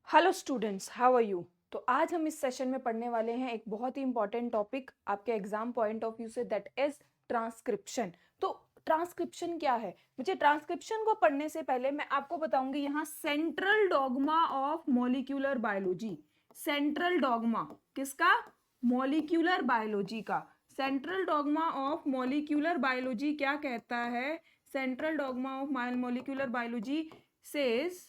Hello students, how are you. तो आज हम इस सेशन में पढ़ने वाले हैं एक बहुत ही इंपॉर्टेंट टॉपिक आपके एग्जाम पॉइंट ऑफ व्यू से, दैट इज ट्रांसक्रिप्शन। तो ट्रांसक्रिप्शन क्या है? मुझे ट्रांसक्रिप्शन को पढ़ने से पहले मैं आपको बताऊंगी यहाँ central dogma of molecular biology. Central dogma किसका? मॉलिक्यूलर बायोलॉजी का। Central dogma of molecular biology क्या कहता है? Central dogma of molecular biology says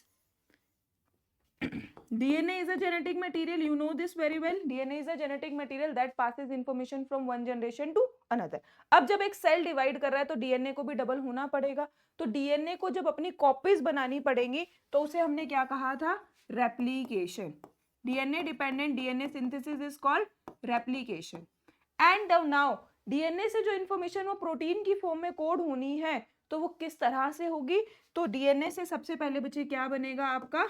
DNA is a genetic material. You know this very well. DNA is a genetic material that passes information from one generation to another. अब जब एक cell divide कर रहा है तो DNA को भी double होना पड़ेगा। तो डीएनए को जब अपनी कॉपीज बनानी पड़ेंगी तो उसे हमने क्या कहा था? Replication. DNA dependent DNA synthesis is called replication. And now DNA से जो इंफॉर्मेशन वो प्रोटीन की फॉर्म में कोड होनी है तो वो किस तरह से होगी? तो डीएनए से सबसे पहले बच्चे क्या बनेगा? आपका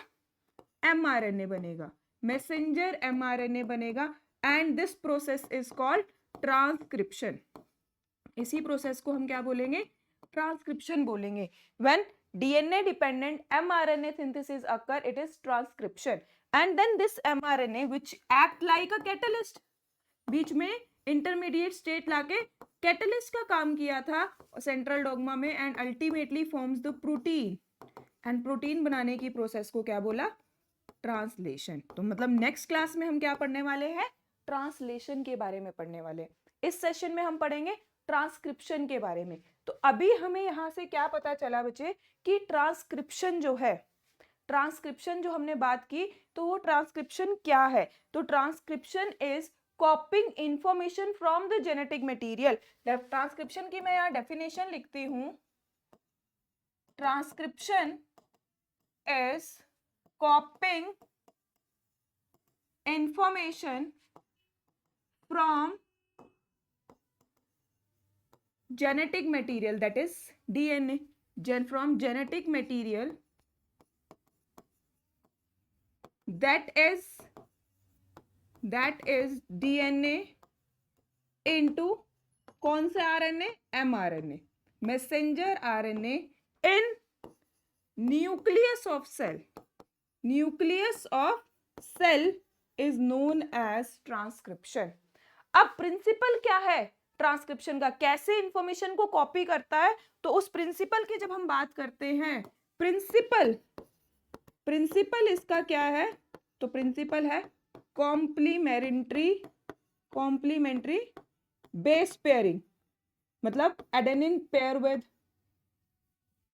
mRNA बनेगा, मैसेंजर mRNA बनेगा। And this process is called transcription. इसी प्रोसेस को हम क्या बोलेंगे? ट्रांसक्रिप्शन बोलेंगे। When DNA dependent mRNA synthesis occur, it is transcription. And then this mRNA which act like a catalyst, बीच में इंटरमीडिएट स्टेट लाके कैटलिस्ट का काम किया था सेंट्रल डॉगमा में, and ultimately forms the protein. And protein बनाने की प्रोसेस को क्या बोला? ट्रांसलेशन। तो मतलब नेक्स्ट क्लास में हम क्या पढ़ने वाले हैं? ट्रांसलेशन के बारे में पढ़ने वाले। इस सेशन में हम पढ़ेंगे ट्रांसक्रिप्शन के बारे में। तो अभी हमें यहां से क्या पता चला बच्चे कि ट्रांसक्रिप्शन जो है, ट्रांसक्रिप्शन जो हमने बात की तो वो ट्रांसक्रिप्शन क्या है? तो transcription is कॉपिंग information from the genetic material. Transcription की मैं यहां डेफिनेशन लिखती हूं। Transcription is copying information from genetic material, that is DNA, from genetic material that is DNA into कौन से RNA? mRNA, messenger RNA in nucleus of cell. Nucleus of cell is known as transcription. अब principle क्या है transcription का? कैसे information को copy करता है? तो उस प्रिंसिपल की जब हम बात करते हैं, प्रिंसिपल इसका क्या है? तो प्रिंसिपल है कॉम्प्लीमेंट्री बेस पेयरिंग। मतलब adenine pair with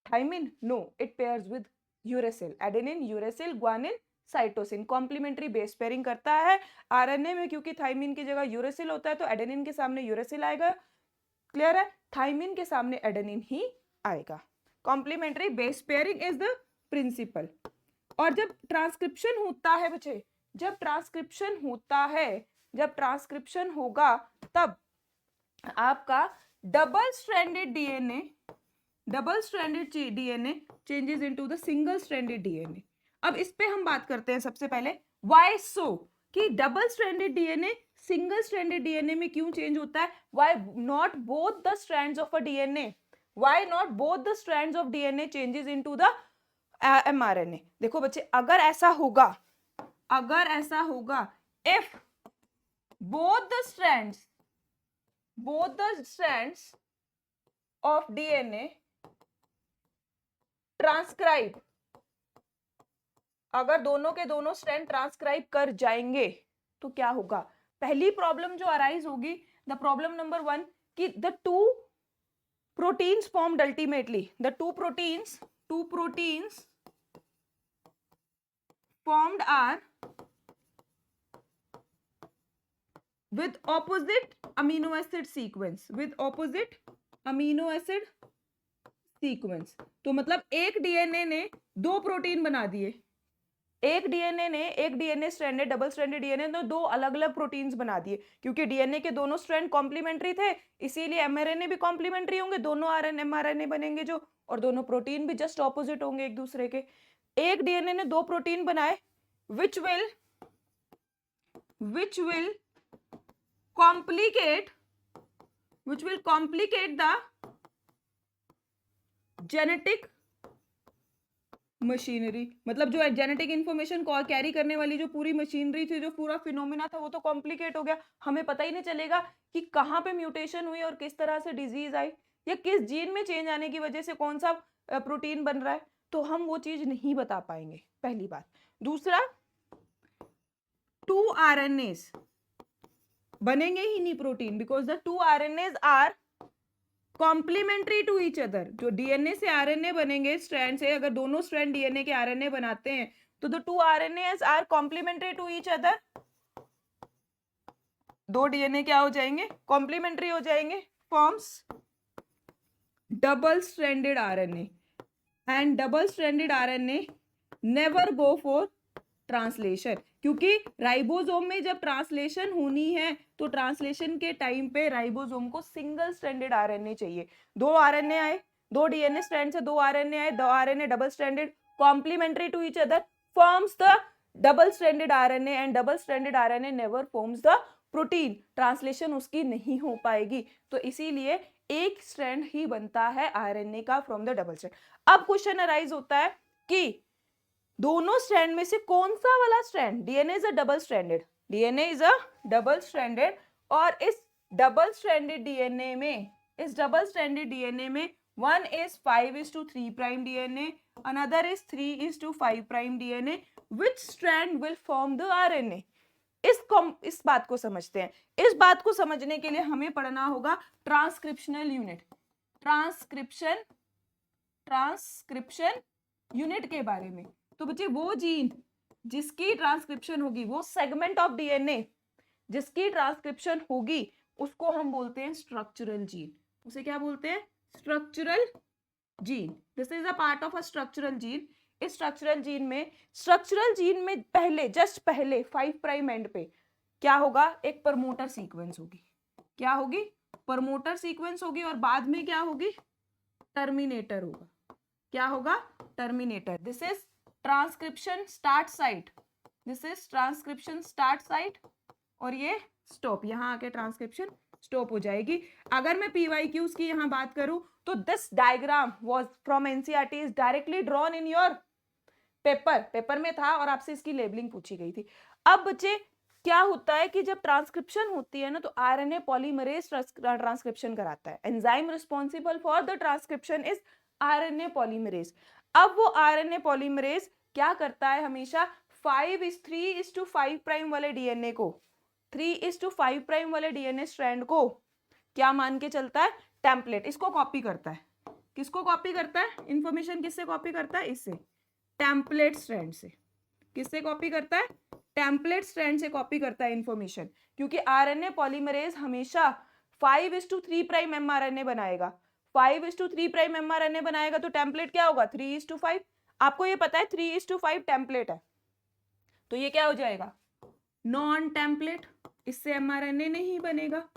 thymine? No, it pairs with uracil. Adenine, uracil, guanine, cytosine. Complementary base pairing करता है। आरएनए में क्योंकि थाइमिन की जगह यूरेसिल होता है तो एडेनिन के सामने यूरेसिल आएगा। क्लियर है? थाइमिन के सामने एडेनिन ही आएगा। Complementary base pairing is the principle. और जब ट्रांसक्रिप्शन होता है बच्चे, जब ट्रांसक्रिप्शन होगा तब आपका double stranded DNA changes into the single stranded DNA. अब इस पे हम बात करते हैं सबसे पहले व्हाई सो, कि double stranded DNA single stranded DNA में क्यों चेंज होता है? Why not both the strands of a DNA, why not both the strands of DNA changes into the mRNA? देखो बच्चे, अगर ऐसा होगा if both the strands of DNA transcribe, अगर दोनों के दोनों स्ट्रैंड ट्रांसक्राइब कर जाएंगे तो क्या होगा? पहली प्रॉब्लम जो अराइज होगी, द प्रॉब्लम नंबर 1, कि the two proteins formed ultimately, the two proteins formed are with opposite amino acid sequence, तो मतलब एक डीएनए ने दो प्रोटीन बना दिए, एक DNA stranded double stranded DNA ने दो अलग अलग प्रोटीन्स बना दिए। क्योंकि डीएनए के दोनों स्ट्रैंड कॉम्प्लीमेंट्री थे, इसीलिए एमआरएनए भी कॉम्प्लीमेंट्री होंगे, दोनों आरएनए एमआरएनए बनेंगे जो, और दोनों प्रोटीन भी जस्ट ऑपोजिट होंगे एक दूसरे के। एक डीएनए ने दो प्रोटीन बनाए which will complicate the genetic machinery, मतलब जो जेनेटिक इंफॉर्मेशन को कैरी करने वाली जो पूरी मशीनरी थी, जो पूरा फिनोमिना था, वो तो कॉम्प्लिकेट हो गया। हमें पता ही नहीं चलेगा कि कहाँ पे म्यूटेशन हुई और किस तरह से डिजीज आई, या किस जीन में चेंज आने की वजह से कौन सा प्रोटीन बन रहा है, तो हम वो चीज नहीं बता पाएंगे, पहली बात। दूसरा, 2 RNAs बनेंगे ही नहीं protein, because the 2 RNAs are complementary to each other. जो डीएनए से आरएनए बनेंगे स्ट्रैंड से, अगर दोनों स्ट्रैंड डीएनए के आरएनए बनाते हैं तो the 2 RNAs are complementary to each other. 2 DNA क्या हो जाएंगे? कॉम्प्लीमेंट्री हो जाएंगे, forms double stranded RNA, and double stranded RNA never go for translation, क्योंकि राइबोसोम में जब ट्रांसलेशन होनी है तो ट्रांसलेशन के टाइम पे राइबोसोम को सिंगल स्ट्रैंडेड आरएनए चाहिए। 2 आरएनए आए, 2 डीएनए स्ट्रैंड से 2 आरएनए आए, 2 RNA double stranded complementary to each other forms the double stranded RNA, and double stranded RNA never forms the protein. Translation उसकी नहीं हो पाएगी, तो इसीलिए एक स्ट्रैंड ही बनता है आरएनए का फ्रॉम द डबल स्ट्रैंड। अब क्वेश्चन अराइज होता है कि दोनों स्ट्रैंड में से कौन सा वाला strand, DNA is a double stranded, DNA is a double stranded, और इस डबल स्ट्रैंडेड डीएनए में, इस डबल स्ट्रैंडेड डीएनए में one is 5:3 prime DNA, another is 3:5 prime DNA, which strand will form the RNA? इस बात को समझते हैं। इस बात को समझने के लिए हमें पढ़ना होगा ट्रांसक्रिप्शनल यूनिट, ट्रांसक्रिप्शन यूनिट के बारे में। तो बच्चे वो जीन जिसकी ट्रांसक्रिप्शन होगी, वो सेगमेंट ऑफ डीएनए जिसकी ट्रांसक्रिप्शन होगी, उसको हम बोलते हैं स्ट्रक्चरल जीन। उसे क्या बोलते हैं? Structural gene. This is a part of a structural gene. इस स्ट्रक्चरल जीन में पहले, जस्ट पहले 5 प्राइम एंड पे क्या होगा? एक प्रमोटर सीक्वेंस होगी। क्या होगी? प्रमोटर सीक्वेंस होगी, और बाद में क्या होगी? टर्मिनेटर होगा। क्या होगा? Terminator. This is transcription start site, this is transcription start site, और ये स्टॉप, यहां आके ट्रांसक्रिप्शन स्टॉप हो जाएगी। अगर मैं PYQs की यहां बात करूं तो this diagram was from NCERT, is directly drawn in your paper में था, और आपसे इसकी लेबलिंग पूछी गई थी। अब बच्चे क्या होता है कि जब ट्रांसक्रिप्शन होती है ना, तो आरएनए पॉलीमरेज ट्रांसक्रिप्शन कराता है। Enzyme responsible for the transcription is RNA polymerase. अब वो आरएनए पॉलीमरेज क्या करता है? हमेशा 3:5 प्राइम वाले डीएनए को, 3:5 प्राइम वाले डीएनए स्ट्रैंड को क्या मान के चलता है? टेम्पलेट। इसको कॉपी करता है। किसको कॉपी करता है? इंफॉर्मेशन किससे कॉपी करता है? इससे, टेम्पलेट स्ट्रैंड से। किससे कॉपी करता है? टेम्पलेट स्ट्रैंड से कॉपी करता है इंफॉर्मेशन, क्योंकि आरएनए पॉलीमरेज हमेशा 5:3 प्राइम एमआरएनए बनाएगा। 5:3 प्राइम एमआरएनए बनाएगा तो टेम्पलेट क्या होगा? 3:5। आपको ये पता है 3:5 टेम्पलेट है, तो ये क्या हो जाएगा? Non template. इससे एमआरएनए नहीं बनेगा।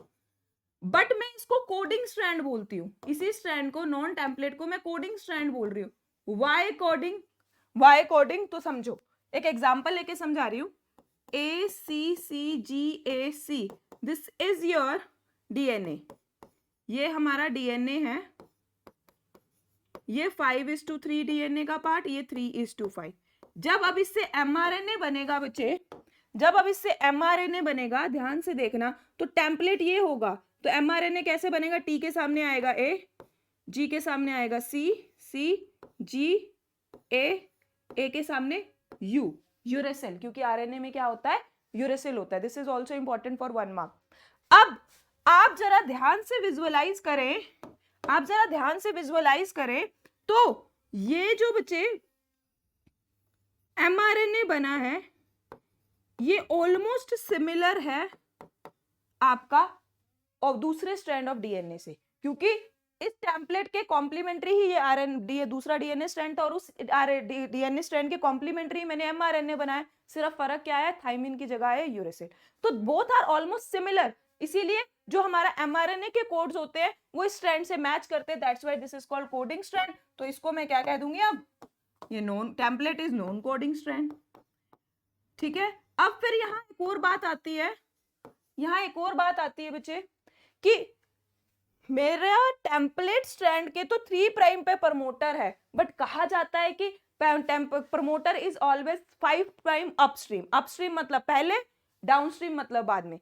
बट मैं इसको कोडिंग स्ट्रैंड बोलती हूँ। इसी स्ट्रैंड को, नॉन टेम्पलेट को, मैं कोडिंग स्ट्रैंड बोल रही हूँ। Y coding? वाई कोडिंग तो समझो, एक एग्जांपल लेके समझा रही हूँ। ACCGAC, this is your DNA. ये हमारा डीएनए है। ये 5:3 डीएनए का पार्ट, ये 3:5। जब अब इससे एमआरएनए बनेगा बच्चे, जब अब इससे एमआरएनए बनेगा, ध्यान से देखना, तो टेम्पलेट ये होगा। तो एमआरएनए कैसे बनेगा? टी के सामने आएगा A, G के सामने आएगा C, G, A के सामने U, यूरेसिल, क्योंकि आरएनए में क्या होता है? यूरेसिल होता है। This is also important for 1 mark. अब आप जरा ध्यान से विजुअलाइज करें, आप जरा ध्यान से विजुअलाइज करें, तो ये जो बच्चे एमआरएनए बना है, ये ऑलमोस्ट सिमिलर है आपका और दूसरे स्ट्रैंड ऑफ डीएनए से, क्योंकि इस टेम्पलेट के कॉम्प्लीमेंट्री ही ये आरएनए, दूसरा डीएनए स्ट्रैंड था, और उस डीएनए स्ट्रैंड के कॉम्प्लीमेंट्री मैंने एमआरएनए बनाया। सिर्फ फर्क क्या है? थाइमिन की जगह है यूरेसिल। तो बोथ आर ऑलमोस्ट सिमिलर, इसीलिए जो हमारा एमआरएनए के कोड्स होते हैं वो इस स्ट्रैंड से मैच करते हैं। That's why this is called coding strand. तो इसको मैं क्या कह दूंगी? अब ये non template is non coding strand. ठीक है। अब फिर यहाँ एक और बात आती है, यहाँ एक और बात आती है बच्चे, कि मेरा टेम्पलेट स्ट्रैंड के तो 3 प्राइम पे प्रमोटर है, बट कहा जाता है कि promoter is always 5 prime upstream, upstream मतलब पहले, डाउनस्ट्रीम मतलब बाद में।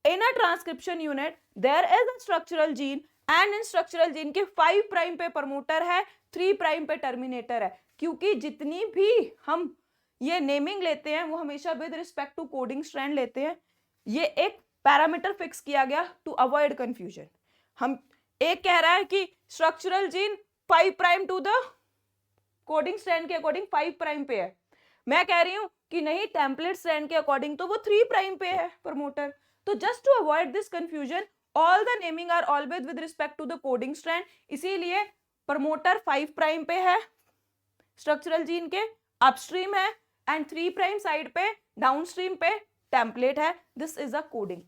In a transcription unit there is a structural gene and in structural gene के 5 प्राइम पे प्रमोटर है, 3 प्राइम पे टर्मिनेटर है, क्योंकि जितनी भी हम ये नेमिंग लेते हैं वो हमेशा with respect to coding strand लेते हैं। ये एक पैरामीटर फिक्स किया गया टू अवॉइड कंफ्यूजन। हम एक कह रहा है कि structural gene 5 prime to the coding strand के अकॉर्डिंग 5 प्राइम पे है, मैं कह रही हूं कि नहीं टेम्पलेट स्ट्रैंड के अकॉर्डिंग तो वो 3 प्राइम पे है प्रमोटर। तो just to avoid this confusion all the naming are always with respect to the coding strand, इसीलिए प्रमोटर 5 प्राइम पे है स्ट्रक्चरल जीन के, अपस्ट्रीम है, एंड 3 प्राइम साइड पे डाउनस्ट्रीम पे टेम्पलेट है। दिस इज अ कोडिंग,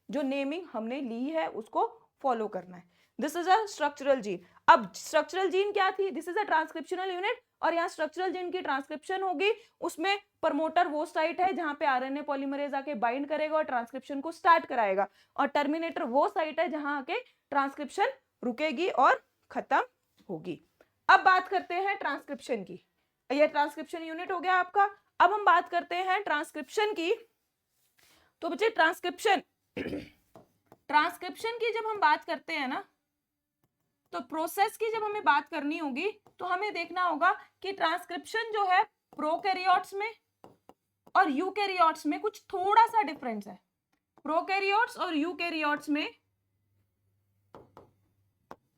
जो नेमिंग हमने ली है उसको फॉलो करना है। This is a structural gene. अब स्ट्रक्चरल जीन क्या थी, this is a transcriptional unit, और यहाँ स्ट्रक्चरल जीन की ट्रांसक्रिप्शन होगी, उसमें प्रमोटर वो साइट है जहां पे आरएनए पॉलीमरेज आके बाइंड करेगा और ट्रांसक्रिप्शन को स्टार्ट कराएगा, और टर्मिनेटर वो साइट है जहां आके ट्रांसक्रिप्शन रुकेगी और खत्म होगी। अब बात करते हैं ट्रांसक्रिप्शन की, ये ट्रांसक्रिप्शन यूनिट हो गया आपका। अब हम बात करते हैं ट्रांसक्रिप्शन की। तो बच्चे ट्रांसक्रिप्शन ट्रांसक्रिप्शन की जब हम बात करते हैं ना, तो प्रोसेस की जब हमें बात करनी होगी तो हमें देखना होगा कि ट्रांसक्रिप्शन जो है प्रोकैरियोट्स में और यूकैरियोट्स में कुछ थोड़ा सा डिफरेंस है। प्रोकैरियोट्स और यूकैरियोट्स में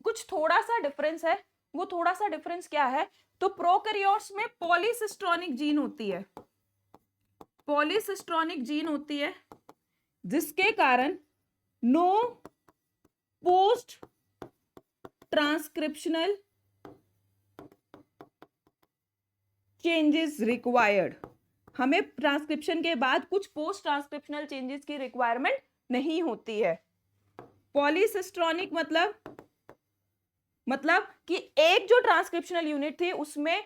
कुछ थोड़ा सा डिफरेंस है। वो थोड़ा सा डिफरेंस क्या है, तो प्रोकैरियोट्स में पॉलीसिस्ट्रोनिक जीन होती है, पॉलीसिस्ट्रोनिक जीन होती है, जिसके कारण no post transcriptional changes required. हमें ट्रांसक्रिप्शन के बाद कुछ पोस्ट ट्रांसक्रिप्शनल चेंजेस की रिक्वायरमेंट नहीं होती है। पॉलीसिस्ट्रोनिक मतलब कि एक जो ट्रांसक्रिप्शनल यूनिट थी उसमें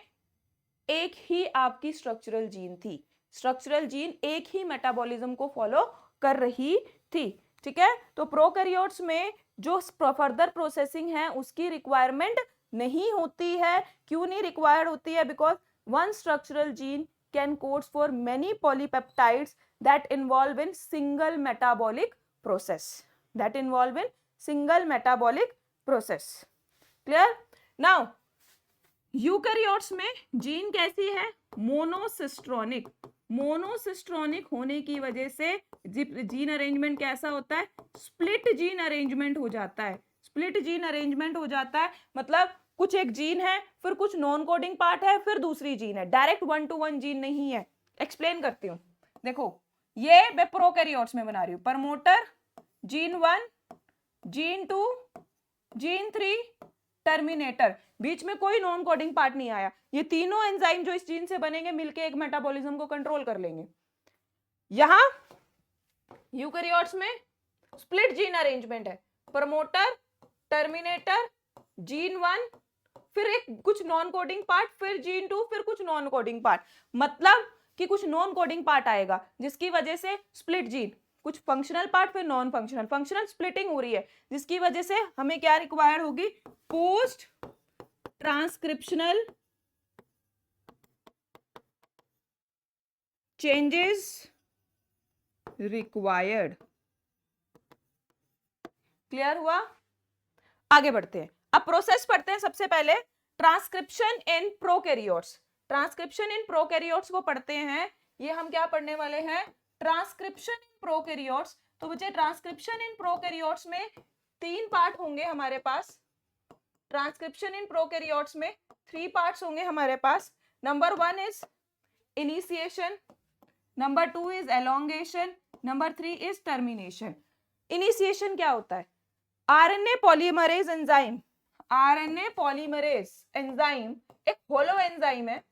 एक ही आपकी स्ट्रक्चरल जीन थी, स्ट्रक्चरल जीन एक ही मेटाबॉलिज्म को फॉलो कर रही थी, ठीक है। तो प्रोकैरियोट्स में जो फर्दर प्रोसेसिंग है उसकी रिक्वायरमेंट नहीं होती है। क्यों नहीं रिक्वायर्ड होती है, because one structural gene can codes for many polypeptides that involve in single metabolic process, that involve in single metabolic process. Clear. Now eukaryotes में जीन कैसी है, मोनोसिस्ट्रोनिक। मोनोसिस्ट्रोनिक होने की वजह से जीन अरेंजमेंट कैसा होता है, स्प्लिट जीन अरेंजमेंट हो जाता है। स्प्लिट जीन अरेंजमेंट हो जाता है मतलब कुछ एक जीन है, फिर कुछ नॉन कोडिंग पार्ट है, फिर दूसरी जीन है, डायरेक्ट 1-to-1 जीन नहीं है। एक्सप्लेन करती हूँ, देखो ये मैं प्रोकैरियोट्स में बना रही हूँ, promoter, gene 1, gene 2, gene 3, terminator, बीच में कोई नॉन कोडिंग पार्ट नहीं आया। ये तीनों एंजाइम जो इस जीन से बनेंगे मिलके एक मेटाबॉलिज्म को कंट्रोल कर लेंगे। यहां यूकैरियोट्स में स्प्लिट जीन अरेंजमेंट है, प्रमोटर, टर्मिनेटर, जीन 1, फिर एक कुछ नॉन कोडिंग पार्ट, फिर जीन 2, फिर कुछ नॉन कोडिंग पार्ट, मतलब कि कुछ नॉन कोडिंग पार्ट आएगा जिसकी वजह से स्प्लिट जीन, कुछ फंक्शनल पार्ट फिर नॉन फंक्शनल, फंक्शनल स्प्लिटिंग हो रही है, जिसकी वजह से हमें क्या रिक्वायर्ड होगी, post transcriptional changes required. Clear हुआ। आगे बढ़ते हैं, अब प्रोसेस पढ़ते हैं। सबसे पहले transcription in prokaryotes, transcription in prokaryotes को पढ़ते हैं। ये हम क्या पढ़ने वाले हैं, ट्रांसक्रिप्शन इन प्रोकैरियोट्स। तो बच्चे ट्रांसक्रिप्शन इन प्रोकैरियोट्स में 3 पार्ट होंगे हमारे पास। ट्रांसक्रिप्शन इन प्रोकैरियोट्स में 3 पार्ट्स होंगे हमारे पास। Number 1 is initiation, number 2 is elongation, number 3 is termination. Initiation क्या होता है, RNA polymerase enzyme, RNA polymerase enzyme एक होलो एंजाइम है,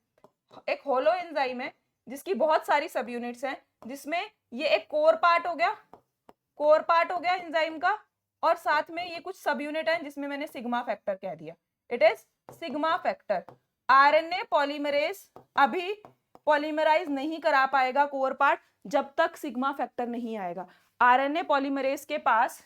एक होलो एंजाइम है जिसकी बहुत सारी सब यूनिट्स हैं, जिसमें ये एक कोर पार्ट हो गया, कोर पार्ट हो गया एंजाइम का, और साथ में ये कुछ सब यूनिट है जिसमें मैंने सिग्मा फैक्टर कह दिया, it is sigma factor. RNA polymerase अभी पॉलीमराइज नहीं करा पाएगा कोर पार्ट जब तक सिग्मा फैक्टर नहीं आएगा। आरएनए पॉलीमरेज के पास,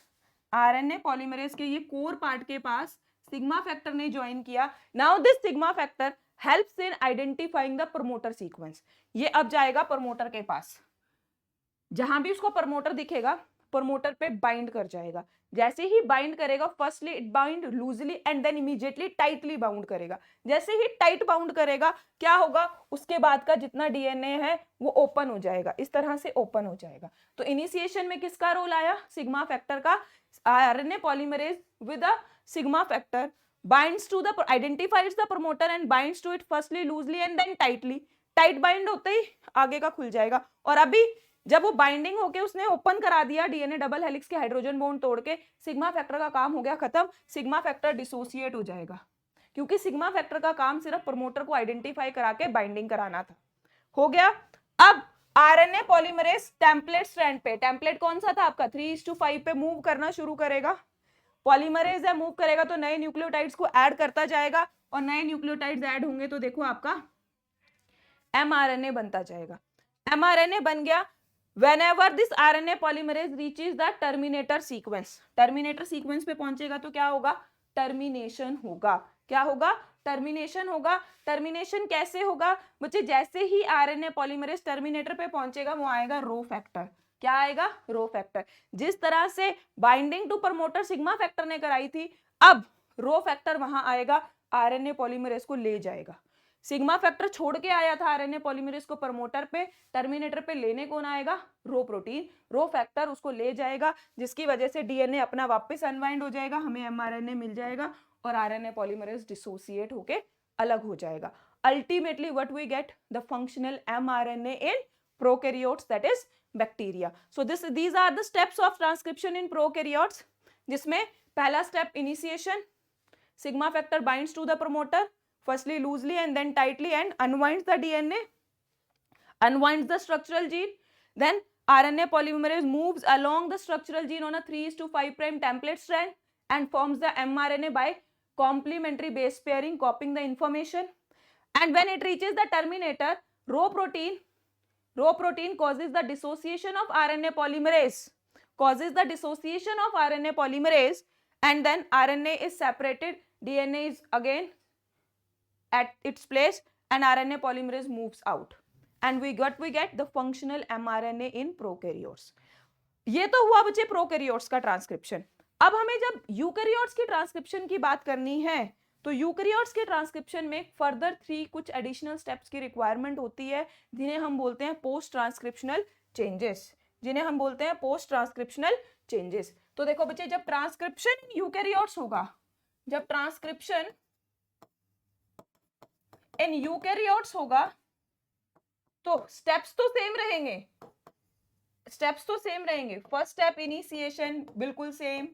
आरएनए पॉलीमरेज के ये कोर पार्ट के पास सिग्मा फैक्टर ने ज्वाइन किया। Now this sigma factor helps in identifying the promoter sequence. ये अब जाएगा प्रमोटर के पास, जहां भी उसको प्रमोटर दिखेगा प्रमोटर पे बाइंड कर जाएगा। जैसे ही बाइंड करेगा, firstly it bind loosely and then immediately tightly bound करेगा। जैसे ही टाइट बाउंड करेगा क्या होगा, उसके बाद का जितना डीएनए है वो ओपन हो जाएगा, इस तरह से ओपन हो जाएगा। तो इनिशिएशन में किसका रोल आया, सिग्मा फैक्टर का। RNA polymerase with a sigma factor binds to the identifies the promoter and binds to it firstly loosely and then tightly. Tight bind होते ही आगे का खुल जाएगा। और अभी जब वो बाइंडिंग होके उसने ओपन करा दिया डीएनए डबल हेलिक्स के हाइड्रोजन बॉन्ड तोड़ के, सिग्मा फैक्टर का काम हो गया खत्म। सिग्मा फैक्टर डिसोसिएट हो जाएगा, क्योंकि सिग्मा फैक्टर का काम सिर्फ प्रमोटर को आइडेंटिफाई करा के बाइंडिंग कराना था। हो गया। अब आरएनए पॉलीमरेज टेम्पलेट स्ट्रैंड पे, टेम्पलेट कौन सा था आपका 3:5 पे मूव करना शुरू करेगा। पॉलीमरेज है, मूव करेगा तो नए न्यूक्लियोटाइड्स को ऐड करता जाएगा, और नए न्यूक्लियोटाइड्स ऐड होंगे तो देखो आपका एमआरएनए बनता जाएगा। एमआरएनए बन गया। Whenever this RNA polymerase reaches the terminator sequence, terminator sequence पे पहुंचेगा तो क्या होगा, टर्मिनेशन होगा। क्या होगा, टर्मिनेशन होगा। टर्मिनेशन कैसे होगा बच्चे, जैसे ही आरएनए पॉलीमरेज टर्मिनेटर पे पहुंचेगा वो आएगा रो फैक्टर। क्या आएगा, रो फैक्टर। जिस तरह से binding to promoter sigma factor ने कराई थी, अब रो फैक्टर वहां आएगा, आरएनए पॉलीमरेज को ले जाएगा। सिग्मा फैक्टर छोड़ के आया था आरएनए पॉलीमरेज को प्रमोटर पे, टर्मिनेटर पे लेने कौन आएगा, रो प्रोटीन। रो फैक्टर उसको ले जाएगा, जिसकी वजह से डीएनए अपना वापस अनवाइंड हो जाएगा, हमें एमआरएनए मिल जाएगा और आरएनए पॉलीमरेज डिसोसिएट होके अलग हो जाएगा। Ultimately what we get, the functional mRNA in prokaryotes, that is bacteria. So these are the steps of transcription in prokaryotes, जिसमें पहला step initiation, sigma factor binds to the promoter firstly loosely and then tightly and unwinds the DNA, unwinds the structural gene. Then RNA polymerase moves along the structural gene on a 3:5' template strand and forms the mRNA by complementary base pairing, copying the information. And when it reaches the terminator, rho protein causes the dissociation of RNA polymerase, and then RNA is separated, DNA is again at its place and RNA polymerase moves out and we get the functional mRNA in prokaryotes. ये तो हुआ बच्चे prokaryotes का transcription. अब हमें जब eukaryotes की transcription की बात करनी है तो यूकैरियोट्स के ट्रांसक्रिप्शन में फर्दर 3 कुछ एडिशनल स्टेप्स की रिक्वायरमेंट होती है, जिन्हें हम बोलते हैं पोस्ट ट्रांसक्रिप्शनल चेंजेस। तो देखो बच्चे, जब ट्रांसक्रिप्शन यूकैरियोट्स होगा, जब ट्रांसक्रिप्शन इन यूकैरियोट्स होगा तो स्टेप्स तो सेम रहेंगे। फर्स्ट स्टेप इनिशिएशन बिल्कुल सेम,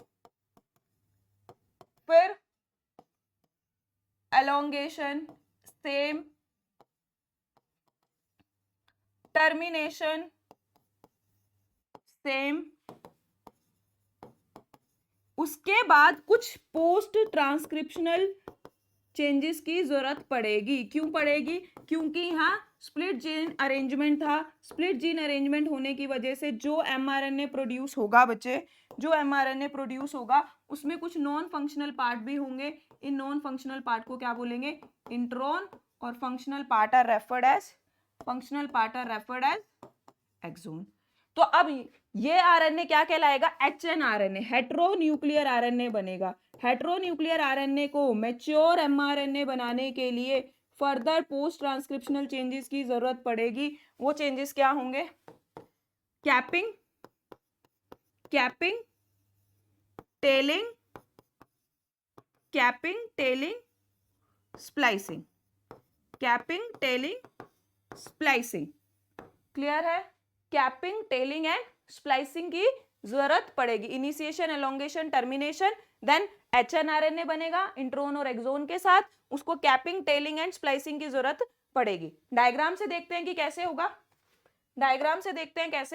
फिर एलोंगेशन सेम, टर्मिनेशन सेम, उसके बाद कुछ पोस्ट ट्रांसक्रिप्शनल चेंजेस की जरूरत पड़ेगी। क्यों पड़ेगी, क्योंकि यहाँ स्प्लिट जीन अरेंजमेंट था। स्प्लिट जीन अरेंजमेंट होने की वजह से जो एमआरएनए प्रोड्यूस होगा बच्चे, उसमें कुछ नॉन फंक्शनल पार्ट भी होंगे। इन नॉन फंक्शनल पार्ट को क्या बोलेंगे, इंट्रॉन, और functional part are referred as exon. तो अब ये आरएनए क्या कहलाएगा, एचएनआरएनए, हेटेरोन्यूक्लियर आरएनए बनेगा। हेटेरोन्यूक्लियर आरएनए को मैच्योर एमआरएनए बनाने के लिए फर्दर पोस्ट ट्रांसक्रिप्शनल चेंजेस की जरूरत पड़ेगी। वो चेंजेस क्या होंगे, कैपिंग, टेलिंग, स्प्लाइसिंग। क्लियर है, कैपिंग, टेलिंग एंड स्प्लाइसिंग की जरूरत पड़ेगी। Initiation, elongation, termination, then hnRNA बनेगा इंट्रोन और एक्सोन के साथ, उसको कैपिंग, टेलिंग एंड स्प्लाइसिंग की जरूरत पड़ेगी। डायग्राम से देखते हैं कि कैसे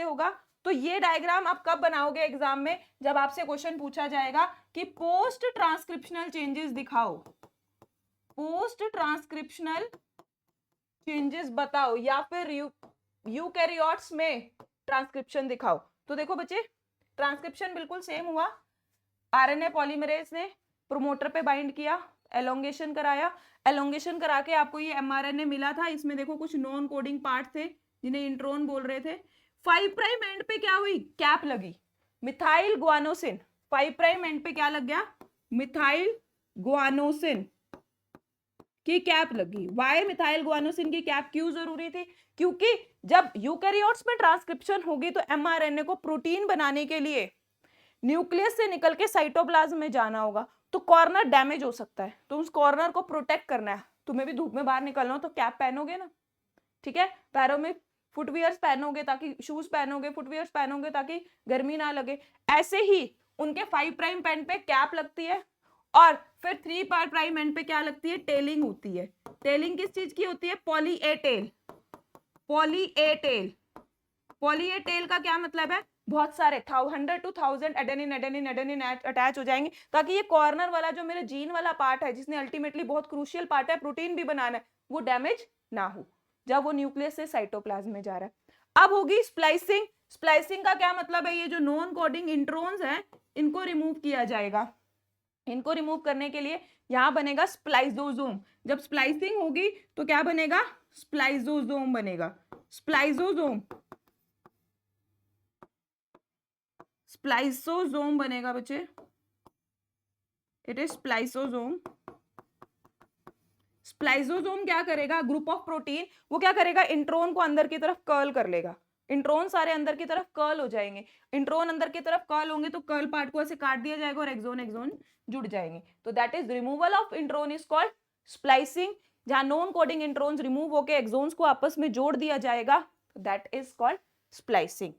होगा। तो ये डायग्राम आप कब बनाओगे एग्जाम में, जब आपसे क्वेश्चन पूछा जाएगा कि पोस्ट ट्रांसक्रिप्शनल चेंजेस दिखाओ, पोस्ट ट्रांसक्रिप्शनल चेंजेस बताओ, या फिर यूकैरियोट्स में ट्रांसक्रिप्शन दिखाओ। तो देखो बच्चे, ट्रांसक्रिप्शन बिल्कुल सेम हुआ। आरएनए पॉलीमरेज ने प्रोमोटर पे बाइंड किया, एलोंगेशन कराया, एलोंगेशन करा के आपको ये mRNA मिला था। इसमें देखो कुछ नॉन कोडिंग पार्ट थे जिन्हें इंट्रोन बोल रहे थे। 5 प्राइम एंड पे क्या हुई, कैप लगी, मिथाइल गुआनोसिन। 5 प्राइम एंड पे क्या लग गया, मिथाइल गुआनोसिन की कैप लगी। वाई मिथाइल गुआनोसिन की कैप क्यों जरूरी थी, क्योंकि जब यूकैरियोट्स में ट्रांसक्रिप्शन होगी तो mRNA को प्रोटीन बनाने के लिए न्यूक्लियस से निकल के साइटोप्लाज्म में जाना होगा, तो कॉर्नर डैमेज हो सकता है, तो उस कॉर्नर को प्रोटेक्ट करना है। तुम्हें भी धूप में बाहर निकलना हो तो कैप पहनोगे ना, ठीक है, पैरों में फुटवियर्स पहनोगे ताकि, शूज पहनोगे, फुटवियर्स पहनोगे ताकि गर्मी ना लगे। ऐसे ही उनके 5 प्राइम एंड पे कैप लगती है और फिर 3 प्राइम एंड पे क्या लगती है, टेलिंग होती है। टेलिंग किस चीज की होती है, poly A tail. Poly A tail, poly A tail का क्या मतलब है, बहुत सारे 100 to 1000 adenine adenine adenine attach हो जाएंगे ताकि ये कॉर्नर वाला जो मेरे जीन वाला पार्ट है, जिसने अल्टीमेटली बहुत क्रूशियल पार्ट है, प्रोटीन भी बनाना है, वो डैमेज ना हो जब वो न्यूक्लियस से साइटोप्लाज्म में जा रहा है। अब होगी स्प्लाइसिंग। स्प्लाइसिंग का क्या मतलब है, ये जो नॉन कोडिंग इंट्रोन्स हैं इनको रिमूव किया जाएगा। इनको रिमूव करने के लिए यहां बनेगा स्प्लाइजोसोम। जब स्प्लाइसिंग होगी तो क्या बनेगा, स्प्लाइजोसोम बनेगा। स्प्लाइजोसोम, स्प्लाइसोसोम बनेगा बच्चे, इट इज स्प्लाइसोसोम। स्प्लाइसोसोम क्या करेगा, ग्रुप ऑफ प्रोटीन, वो क्या करेगा, इंट्रोन को अंदर की तरफ कर्ल कर लेगा। इंट्रोन सारे अंदर की तरफ कर्ल हो जाएंगे। इंट्रोन अंदर की तरफ कर्ल होंगे तो कर्ल पार्ट को ऐसे काट दिया जाएगा और एक्सोन एक्सोन जुड़ जाएंगे। तो that is removal of intron is called splicing. जहां नॉन कोडिंग इंट्रोन्स रिमूव होकर एक्सोन्स को आपस में जोड़ दिया जाएगा, दैट इज कॉल्ड स्प्लाइसिंग।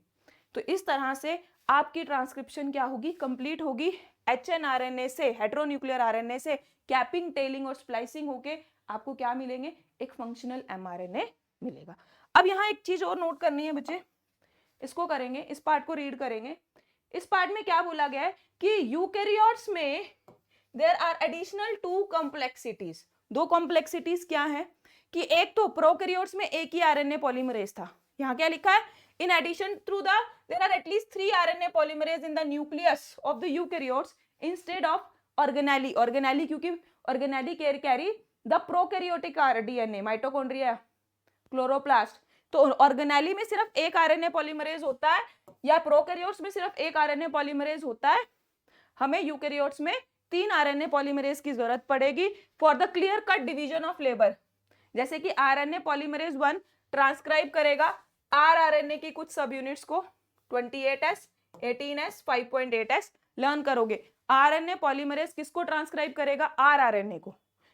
तो इस तरह से आपकी ट्रांसक्रिप्शन क्या होगी, कंप्लीट होगी। HNRNA से, हेटेरोन्यूक्लियर आरएनए से कैपिंग, टेलिंग और स्प्लाइसिंग होके आपको क्या मिलेंगे, एक फंक्शनल mRNA मिलेगा। अब यहाँ एक चीज और नोट करनी है बच्चे, इसको करेंगे, इस पार्ट को रीड करेंगे। इस पार्ट में क्या बोला गया है कि यूकैरियोट्स में there are additional 2 complexities. 2 complexities क्या है कि एक तो प्रोकैरियोट्स में एक ही आरएनए पॉलीमरेज था। यहाँ क्या लिखा है, in addition through the there are at least 3 RNA polymerase in the nucleus of the eukaryotes instead of organelle। organelle क्योंकि organelle carry the prokaryotic DNA, mitochondria, chloroplast. तो ऑर्गेनेली में सिर्फ एक आरएनए पॉलीमरेज होता है या प्रोकैरियोट्स में सिर्फ एक आरएनए पॉलीमरेज होता है, हमें यूकैरियोट्स में 3 आरएनए पॉलीमरेज की जरूरत पड़ेगी for the clear cut division of labour. जैसे कि आरएनए पॉलीमरेज 1 ट्रांसक्राइब करेगा आरएनए की कुछ सब यूनिट्स को, 28S, 18S, 5.8S लर्न करोगे। आरएनए पॉलीमरेज किसको ट्रांसक्राइब करेगा, आरआरएनए को,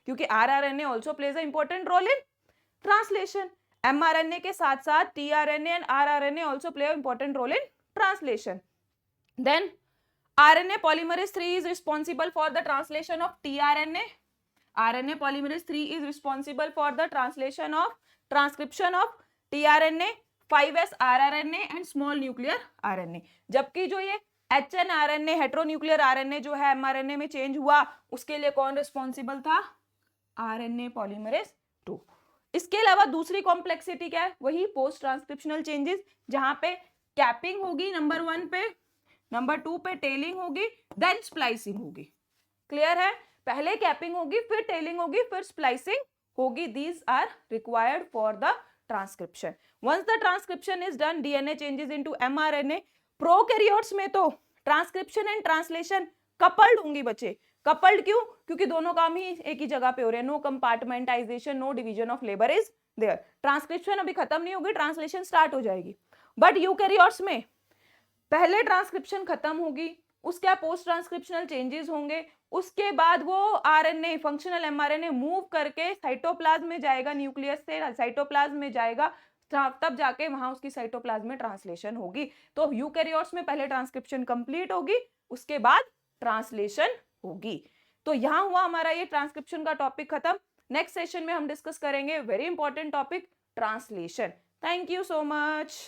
क्योंकि rRNA also plays a important role in translation. mRNA के साथ साथ tRNA and rRNA also play an important role in translation. Then RNA polymerase 3 is responsible for the translation of tRNA. RNA polymerase 3 is responsible for the translation of transcription of tRNA, 5S rRNA and small nuclear RNA. जबकि जो ये HNRNA हेटेरोन्यूक्लियर RNA जो है mRNA में change हुआ, उसके लिए कौन रिस्पॉन्सिबल था, RNA polymerase 2। इसके अलावा दूसरी कॉम्प्लेक्सिटी क्या है, वही पोस्ट ट्रांसक्रिप्शनल चेंजेस, जहां पे कैपिंग होगी नंबर 1 पे, नंबर 2 पे टेलिंग होगी, देन स्प्लाइसिंग होगी। क्लियर है, पहले कैपिंग होगी, फिर टेलिंग होगी, फिर स्प्लाइसिंग होगी। These are required for the transcription. Once the transcription is done, DNA changes into mRNA। Prokaryotes में तो ट्रांसक्रिप्शन एंड ट्रांसलेशन कपल्ड होंगी बच्चे। कपल्ड क्यों, क्योंकि दोनों काम ही एक ही जगह पे हो रहे हैं। No compartmentalization, no division of labour is there. Transcription अभी खत्म नहीं होगी, ट्रांसलेशन स्टार्ट हो जाएगी। बट यूकैरियोट्स में पहले ट्रांसक्रिप्शन खत्म होगी, उसके पोस्ट ट्रांसक्रिप्शनल चेंजेस होंगे, उसके बाद वो आरएनए, फंक्शनल mRNA मूव करके साइटोप्लाज्म में जाएगा, न्यूक्लियस से साइटोप्लाज्म में जाएगा, तब जाके वहां उसकी साइटोप्लाज्म में ट्रांसलेशन होगी। तो यूकैरियोट्स में पहले ट्रांसक्रिप्शन कंप्लीट होगी, उसके बाद ट्रांसलेशन होगी। तो यहां हुआ हमारा ये ट्रांसक्रिप्शन का टॉपिक खत्म। नेक्स्ट सेशन में हम डिस्कस करेंगे very important topic, translation. Thank you so much.